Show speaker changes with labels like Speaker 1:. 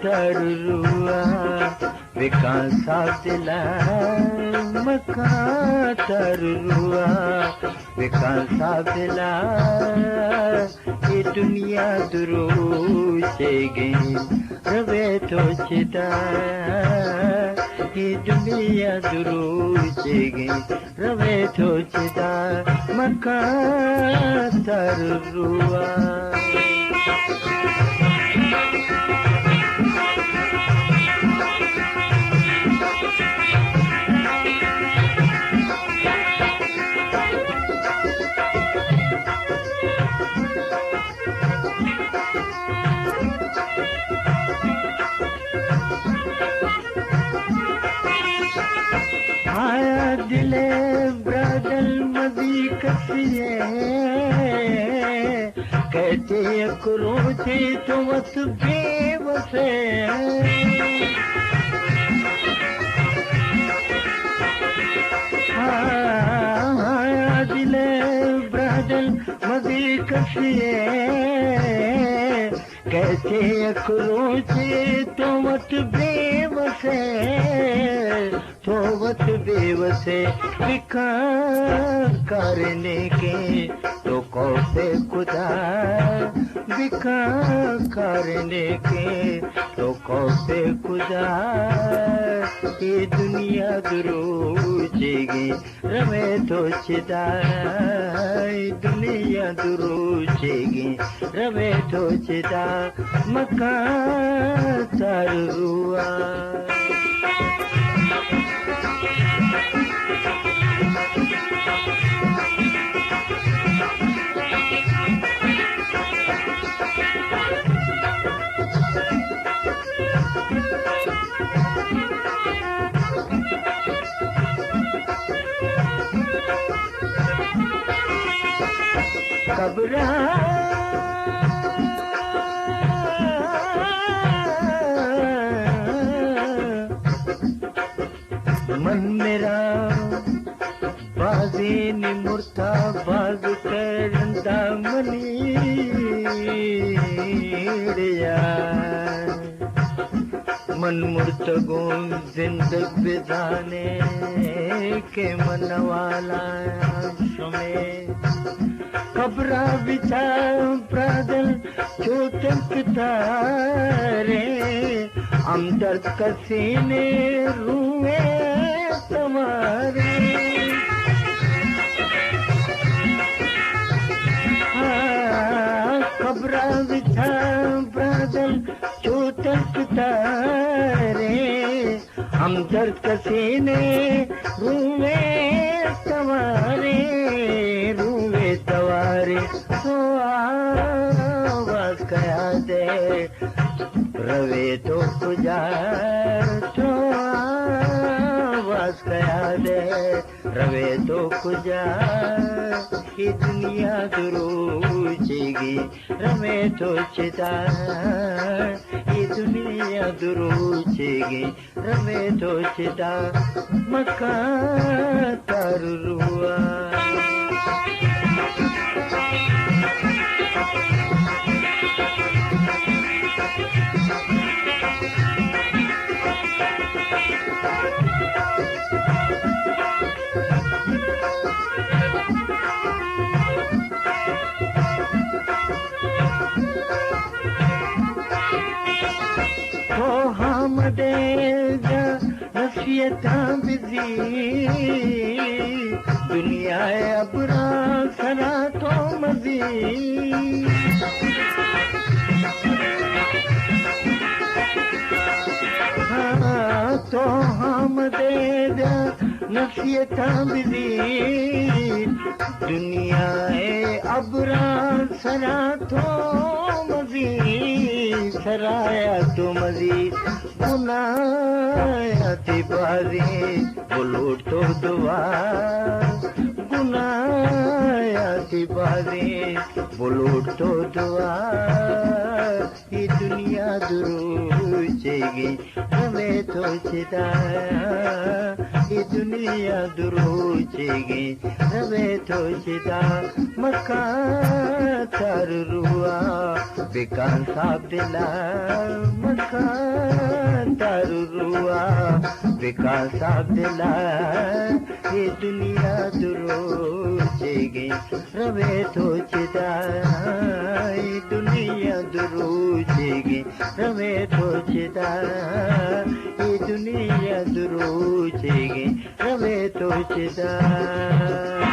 Speaker 1: Tarua vikansa dila maka tarua vikansa dila ye duniya duru chege rave to chida ye duniya duru chege rave to chida maka tarua दिले ब्रदल मदी कसिए कहते करो थे तो मत बेवसे दिले ब्रदल मदी कसिए कहते करो थे तो मत बेवसे सोवत बेवसे विकार करने के तो कौसे खुदा विकार करने के तो कौसे खुदा ये दुनिया दुरूचेगी रमे तो चिदा दुनिया दुरूचेगी रमे तो चिदा मका तरुआ कबरा मन मेरा बाजी निमुर्ता बाज करंदा मनीड़िया मन मुर्तगो जिंदग बिदाने के मनवाला समय खबरा बिछा प्रादल छोटक तारे हमदर्द कसीने रुए तुम्हारे खबरा बिछा प्रादल छोटक तारे हमदर्द कसीने रुए तुम्हारे तवारे तो आवाज कया दे रवे तो कुजा तो आवाज कया दे रवे तो कुजा ये दुनिया दुरूचेगी रवे तो चिदा ये दुनिया दुरूचेगी रवे तो चिदा मका तरुआ देगा नसीहता बिजी दुनिया अबरा सरा तो मजी हाँ तो हम दे दा नसीहतां बिजी दुनिया ए अबरा सरा तो मजीद सराया तो मजीद गुनाह बाजी बुलूट तो दुआ गुनाह बाजी बुलूट तो दुआ ये दुनिया दुरूचेगी रवे तो चिदा ये दुनिया दुरूचेगी रवे तो चिदा मक्का तारू रुआ बेकान साहब दिला मक्का तारू रुआ बेकान साहब दिला ये दुनिया दुरूचेगी रवे तो चिदा ये दुनिया दुरूचेगी रवे तो चिदा ये दुनिया दुरूचेगी रवे तो चिदा